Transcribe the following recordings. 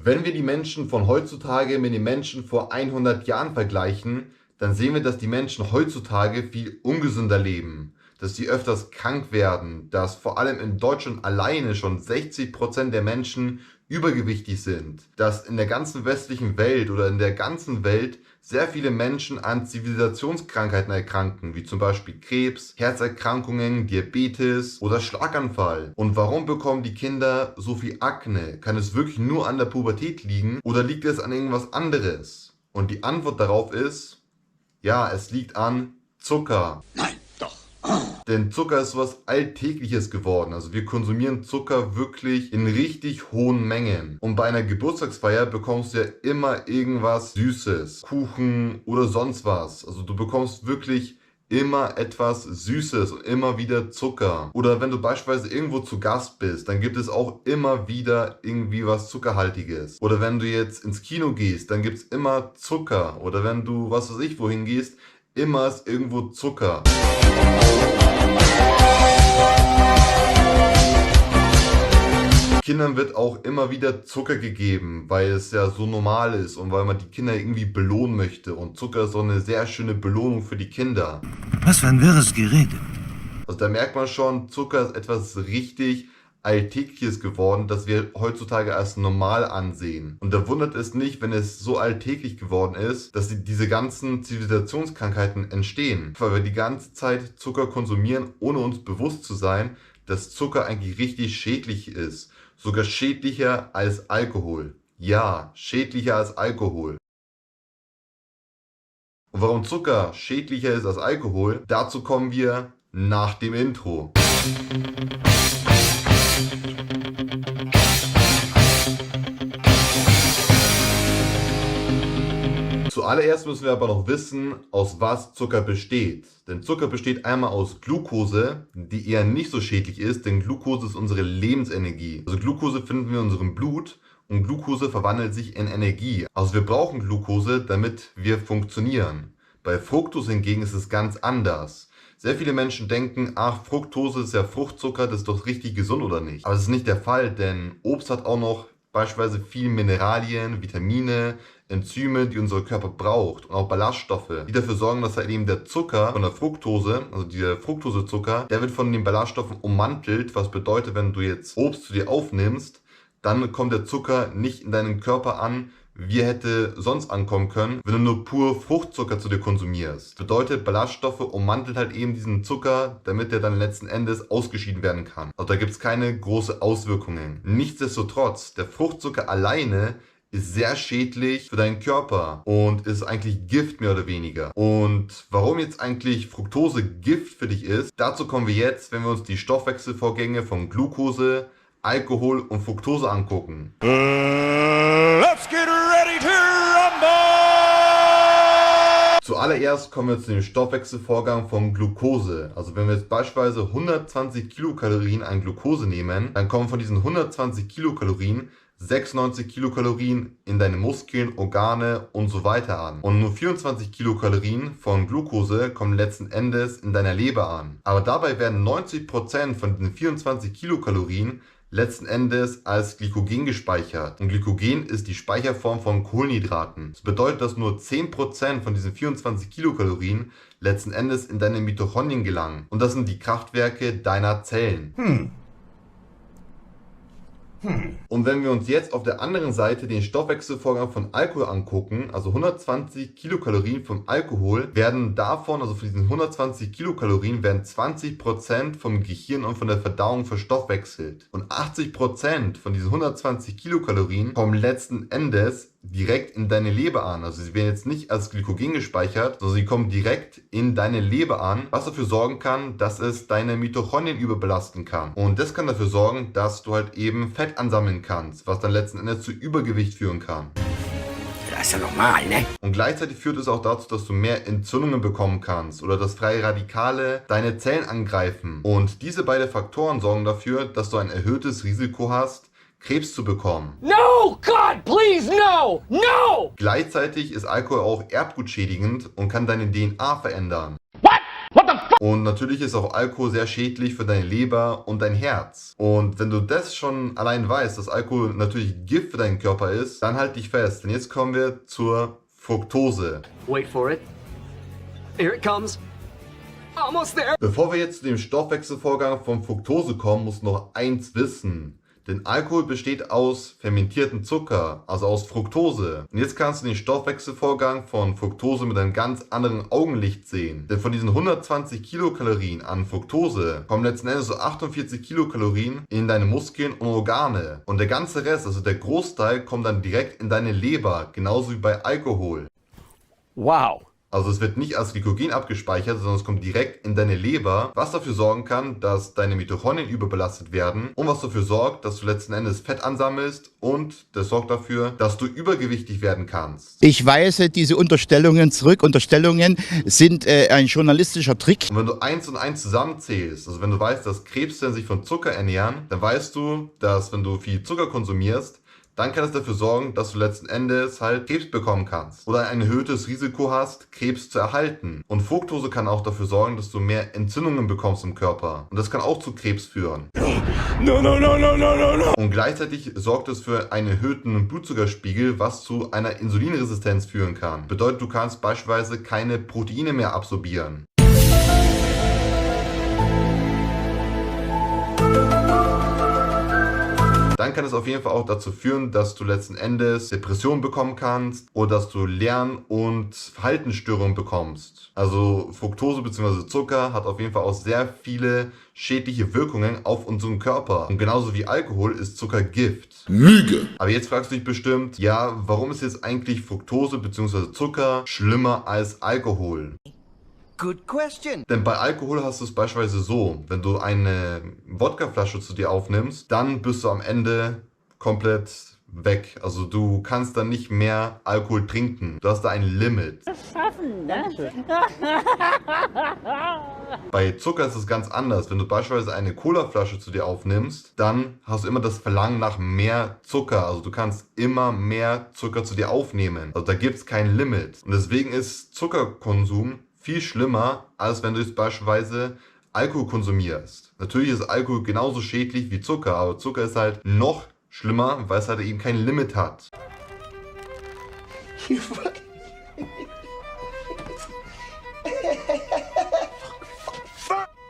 Wenn wir die Menschen von heutzutage mit den Menschen vor 100 Jahren vergleichen, dann sehen wir, dass die Menschen heutzutage viel ungesünder leben, dass sie öfters krank werden, dass vor allem in Deutschland alleine schon 60% der Menschen übergewichtig sind, dass in der ganzen westlichen Welt oder in der ganzen Welt sehr viele Menschen an Zivilisationskrankheiten erkranken, wie zum Beispiel Krebs, Herzerkrankungen, Diabetes oder Schlaganfall. Und warum bekommen die Kinder so viel Akne? Kann es wirklich nur an der Pubertät liegen oder liegt es an irgendwas anderes? Und die Antwort darauf ist, ja, es liegt an Zucker. Nein, doch. Denn Zucker ist was Alltägliches geworden. Also wir konsumieren Zucker wirklich in richtig hohen Mengen. Und bei einer Geburtstagsfeier bekommst du ja immer irgendwas Süßes. Kuchen oder sonst was. Also du bekommst wirklich immer etwas Süßes und immer wieder Zucker. Oder wenn du beispielsweise irgendwo zu Gast bist, dann gibt es auch immer wieder irgendwie was Zuckerhaltiges. Oder wenn du jetzt ins Kino gehst, dann gibt es immer Zucker. Oder wenn du, was weiß ich, wohin gehst, immer ist irgendwo Zucker. Kindern wird auch immer wieder Zucker gegeben, weil es ja so normal ist und weil man die Kinder irgendwie belohnen möchte. Und Zucker ist so eine sehr schöne Belohnung für die Kinder. Was für ein wirres Gerede. Also da merkt man schon, Zucker ist etwas richtig Alltägliches geworden, das wir heutzutage als normal ansehen. Und da wundert es nicht, wenn es so alltäglich geworden ist, dass diese ganzen Zivilisationskrankheiten entstehen. Weil wir die ganze Zeit Zucker konsumieren, ohne uns bewusst zu sein, dass Zucker eigentlich richtig schädlich ist. Sogar schädlicher als Alkohol. Ja, schädlicher als Alkohol. Und warum Zucker schädlicher ist als Alkohol, dazu kommen wir nach dem Intro. Zuallererst müssen wir aber noch wissen, aus was Zucker besteht. Denn Zucker besteht einmal aus Glucose, die eher nicht so schädlich ist, denn Glucose ist unsere Lebensenergie. Also Glucose finden wir in unserem Blut und Glucose verwandelt sich in Energie. Also wir brauchen Glucose, damit wir funktionieren. Bei Fructose hingegen ist es ganz anders. Sehr viele Menschen denken, ach, Fructose ist ja Fruchtzucker, das ist doch richtig gesund oder nicht? Aber das ist nicht der Fall, denn Obst hat auch noch beispielsweise viele Mineralien, Vitamine, Enzyme, die unser Körper braucht und auch Ballaststoffe, die dafür sorgen, dass halt eben der Zucker von der Fructose, also dieser Fructosezucker, der wird von den Ballaststoffen ummantelt, was bedeutet, wenn du jetzt Obst zu dir aufnimmst, dann kommt der Zucker nicht in deinem Körper an, wie er hätte sonst ankommen können, wenn du nur pur Fruchtzucker zu dir konsumierst. Das bedeutet, Ballaststoffe ummantelt halt eben diesen Zucker, damit der dann letzten Endes ausgeschieden werden kann. Also da gibt es keine große Auswirkungen. Nichtsdestotrotz, der Fruchtzucker alleine ist sehr schädlich für deinen Körper und ist eigentlich Gift mehr oder weniger. Und warum jetzt eigentlich Fructose Gift für dich ist, dazu kommen wir jetzt, wenn wir uns die Stoffwechselvorgänge von Glucose, Alkohol und Fructose angucken. Let's get ready to rumble! Zuallererst kommen wir zu dem Stoffwechselvorgang von Glucose. Also wenn wir jetzt beispielsweise 120 Kilokalorien an Glucose nehmen, dann kommen von diesen 120 Kilokalorien 96 Kilokalorien in deine Muskeln, Organe und so weiter an. Und nur 24 Kilokalorien von Glucose kommen letzten Endes in deiner Leber an. Aber dabei werden 90% von den 24 Kilokalorien letzten Endes als Glykogen gespeichert. Und Glykogen ist die Speicherform von Kohlenhydraten. Das bedeutet, dass nur 10% von diesen 24 Kilokalorien letzten Endes in deine Mitochondrien gelangen. Und das sind die Kraftwerke deiner Zellen. Und wenn wir uns jetzt auf der anderen Seite den Stoffwechselvorgang von Alkohol angucken, also 120 Kilokalorien vom Alkohol, werden davon, also von diesen 120 Kilokalorien, werden 20% vom Gehirn und von der Verdauung verstoffwechselt. Und 80% von diesen 120 Kilokalorien kommen letzten Endes direkt in deine Leber an. Also sie werden jetzt nicht als Glykogen gespeichert, sondern sie kommen direkt in deine Leber an, was dafür sorgen kann, dass es deine Mitochondrien überbelasten kann. Und das kann dafür sorgen, dass du halt eben Fett ansammeln kannst, was dann letzten Endes zu Übergewicht führen kann. Das ist ja normal, ne? Und gleichzeitig führt es auch dazu, dass du mehr Entzündungen bekommen kannst oder dass freie Radikale deine Zellen angreifen. Und diese beiden Faktoren sorgen dafür, dass du ein erhöhtes Risiko hast, Krebs zu bekommen. No, God, please, no, no! Gleichzeitig ist Alkohol auch erbgutschädigend und kann deine DNA verändern. What? What the fuck? Und natürlich ist auch Alkohol sehr schädlich für deine Leber und dein Herz. Und wenn du das schon allein weißt, dass Alkohol natürlich Gift für deinen Körper ist, dann halt dich fest. Denn jetzt kommen wir zur Fructose. Wait for it. Here it comes. Almost there. Bevor wir jetzt zu dem Stoffwechselvorgang von Fructose kommen, musst du noch eins wissen. Denn Alkohol besteht aus fermentierten Zucker, also aus Fructose. Und jetzt kannst du den Stoffwechselvorgang von Fructose mit einem ganz anderen Augenlicht sehen. Denn von diesen 120 Kilokalorien an Fructose kommen letzten Endes so 48 Kilokalorien in deine Muskeln und Organe. Und der ganze Rest, also der Großteil, kommt dann direkt in deine Leber, genauso wie bei Alkohol. Wow. Also es wird nicht als Glykogen abgespeichert, sondern es kommt direkt in deine Leber, was dafür sorgen kann, dass deine Mitochondrien überbelastet werden und was dafür sorgt, dass du letzten Endes Fett ansammelst und das sorgt dafür, dass du übergewichtig werden kannst. Ich weise diese Unterstellungen zurück. Unterstellungen sind ein journalistischer Trick. Und wenn du 1 und 1 zusammenzählst, also wenn du weißt, dass Krebszellen sich von Zucker ernähren, dann weißt du, dass wenn du viel Zucker konsumierst, dann kann es dafür sorgen, dass du letzten Endes halt Krebs bekommen kannst oder ein erhöhtes Risiko hast, Krebs zu erhalten. Und Fructose kann auch dafür sorgen, dass du mehr Entzündungen bekommst im Körper. Und das kann auch zu Krebs führen. No. Und gleichzeitig sorgt es für einen erhöhten Blutzuckerspiegel, was zu einer Insulinresistenz führen kann. Bedeutet, du kannst beispielsweise keine Proteine mehr absorbieren. Dann kann es auf jeden Fall auch dazu führen, dass du letzten Endes Depressionen bekommen kannst oder dass du Lern- und Verhaltensstörungen bekommst. Also Fructose bzw. Zucker hat auf jeden Fall auch sehr viele schädliche Wirkungen auf unseren Körper. Und genauso wie Alkohol ist Zucker Gift. Lüge! Aber jetzt fragst du dich bestimmt, ja, warum ist jetzt eigentlich Fructose bzw. Zucker schlimmer als Alkohol? Good question. Denn bei Alkohol hast du es beispielsweise so, wenn du eine Wodkaflasche zu dir aufnimmst, dann bist du am Ende komplett weg. Also du kannst dann nicht mehr Alkohol trinken. Du hast da ein Limit. Bei Zucker ist es ganz anders. Wenn du beispielsweise eine Colaflasche zu dir aufnimmst, dann hast du immer das Verlangen nach mehr Zucker. Also du kannst immer mehr Zucker zu dir aufnehmen. Also da gibt es kein Limit. Und deswegen ist Zuckerkonsum viel schlimmer, als wenn du jetzt beispielsweise Alkohol konsumierst. Natürlich ist Alkohol genauso schädlich wie Zucker, aber Zucker ist halt noch schlimmer, weil es halt eben kein Limit hat. Und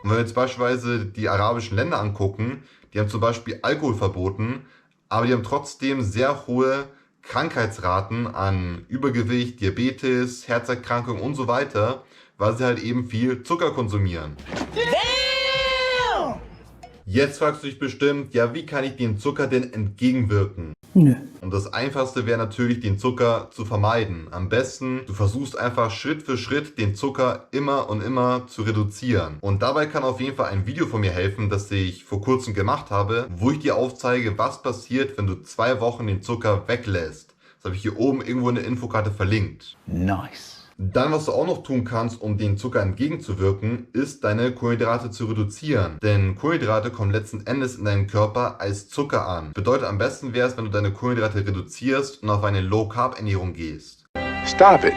wenn wir jetzt beispielsweise die arabischen Länder angucken, die haben zum Beispiel Alkohol verboten, aber die haben trotzdem sehr hohe Krankheitsraten an Übergewicht, Diabetes, Herzerkrankungen und so weiter, weil sie halt eben viel Zucker konsumieren. Jetzt fragst du dich bestimmt, ja, wie kann ich dem Zucker denn entgegenwirken? Nö. Und das Einfachste wäre natürlich, den Zucker zu vermeiden. Am besten, du versuchst einfach Schritt für Schritt den Zucker immer und immer zu reduzieren. Und dabei kann auf jeden Fall ein Video von mir helfen, das ich vor kurzem gemacht habe, wo ich dir aufzeige, was passiert, wenn du 2 Wochen den Zucker weglässt. Das habe ich hier oben irgendwo in der Infokarte verlinkt. Nice. Dann, was du auch noch tun kannst, um dem Zucker entgegenzuwirken, ist, deine Kohlenhydrate zu reduzieren. Denn Kohlenhydrate kommen letzten Endes in deinem Körper als Zucker an. Bedeutet, am besten wäre es, wenn du deine Kohlenhydrate reduzierst und auf eine Low-Carb-Ernährung gehst. Stop it.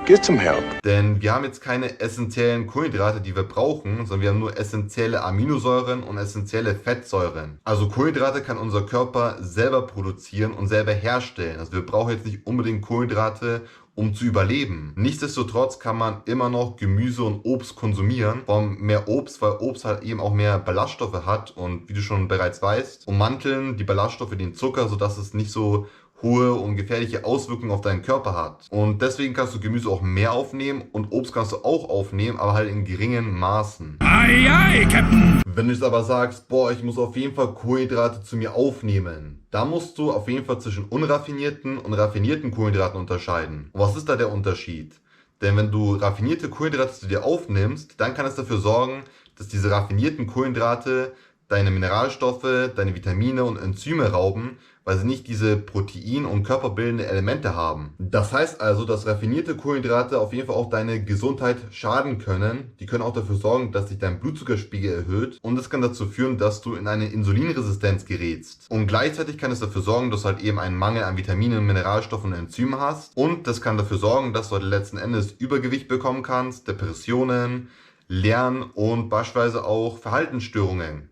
Get some help. Denn wir haben jetzt keine essentiellen Kohlenhydrate, die wir brauchen, sondern wir haben nur essentielle Aminosäuren und essentielle Fettsäuren. Also Kohlenhydrate kann unser Körper selber produzieren und selber herstellen. Also wir brauchen jetzt nicht unbedingt Kohlenhydrate, um zu überleben. Nichtsdestotrotz kann man immer noch Gemüse und Obst konsumieren. Vor allem mehr Obst, weil Obst halt eben auch mehr Ballaststoffe hat und wie du schon bereits weißt, ummanteln die Ballaststoffe den Zucker, sodass es nicht so hohe und gefährliche Auswirkungen auf deinen Körper hat. Und deswegen kannst du Gemüse auch mehr aufnehmen und Obst kannst du auch aufnehmen, aber halt in geringen Maßen. Aye, aye, Captain. Wenn du jetzt aber sagst, boah, ich muss auf jeden Fall Kohlenhydrate zu mir aufnehmen, da musst du auf jeden Fall zwischen unraffinierten und raffinierten Kohlenhydraten unterscheiden. Und was ist da der Unterschied? Denn wenn du raffinierte Kohlenhydrate zu dir aufnimmst, dann kann es dafür sorgen, dass diese raffinierten Kohlenhydrate deine Mineralstoffe, deine Vitamine und Enzyme rauben, weil sie nicht diese Protein- und körperbildende Elemente haben. Das heißt also, dass raffinierte Kohlenhydrate auf jeden Fall auch deine Gesundheit schaden können. Die können auch dafür sorgen, dass sich dein Blutzuckerspiegel erhöht und es kann dazu führen, dass du in eine Insulinresistenz gerätst. Und gleichzeitig kann es dafür sorgen, dass du halt eben einen Mangel an Vitaminen, Mineralstoffen und Enzymen hast und das kann dafür sorgen, dass du halt letzten Endes Übergewicht bekommen kannst, Depressionen, Lern- und beispielsweise auch Verhaltensstörungen.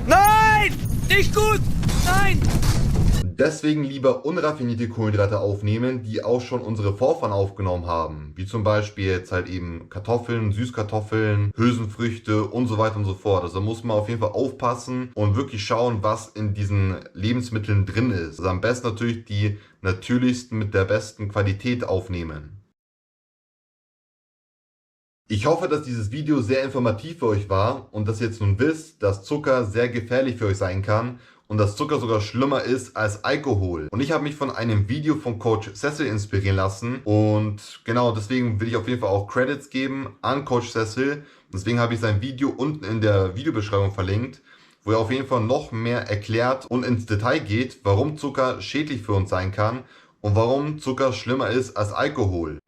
Nein! Nicht gut! Nein! Deswegen lieber unraffinierte Kohlenhydrate aufnehmen, die auch schon unsere Vorfahren aufgenommen haben. Wie zum Beispiel jetzt halt eben Kartoffeln, Süßkartoffeln, Hülsenfrüchte und so weiter und so fort. Also da muss man auf jeden Fall aufpassen und wirklich schauen, was in diesen Lebensmitteln drin ist. Also am besten natürlich die natürlichsten mit der besten Qualität aufnehmen. Ich hoffe, dass dieses Video sehr informativ für euch war und dass ihr jetzt nun wisst, dass Zucker sehr gefährlich für euch sein kann und dass Zucker sogar schlimmer ist als Alkohol. Und ich habe mich von einem Video von Coach Cecil inspirieren lassen und genau deswegen will ich auf jeden Fall auch Credits geben an Coach Cecil. Deswegen habe ich sein Video unten in der Videobeschreibung verlinkt, wo er auf jeden Fall noch mehr erklärt und ins Detail geht, warum Zucker schädlich für uns sein kann und warum Zucker schlimmer ist als Alkohol.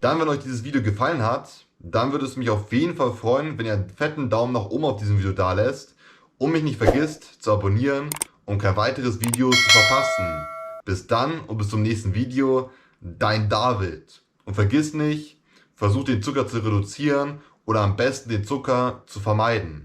Dann, wenn euch dieses Video gefallen hat, dann würde es mich auf jeden Fall freuen, wenn ihr einen fetten Daumen nach oben auf diesem Video da lässt und mich nicht vergisst zu abonnieren, um kein weiteres Video zu verpassen. Bis dann und bis zum nächsten Video, dein David. Und vergiss nicht, versuch den Zucker zu reduzieren oder am besten den Zucker zu vermeiden.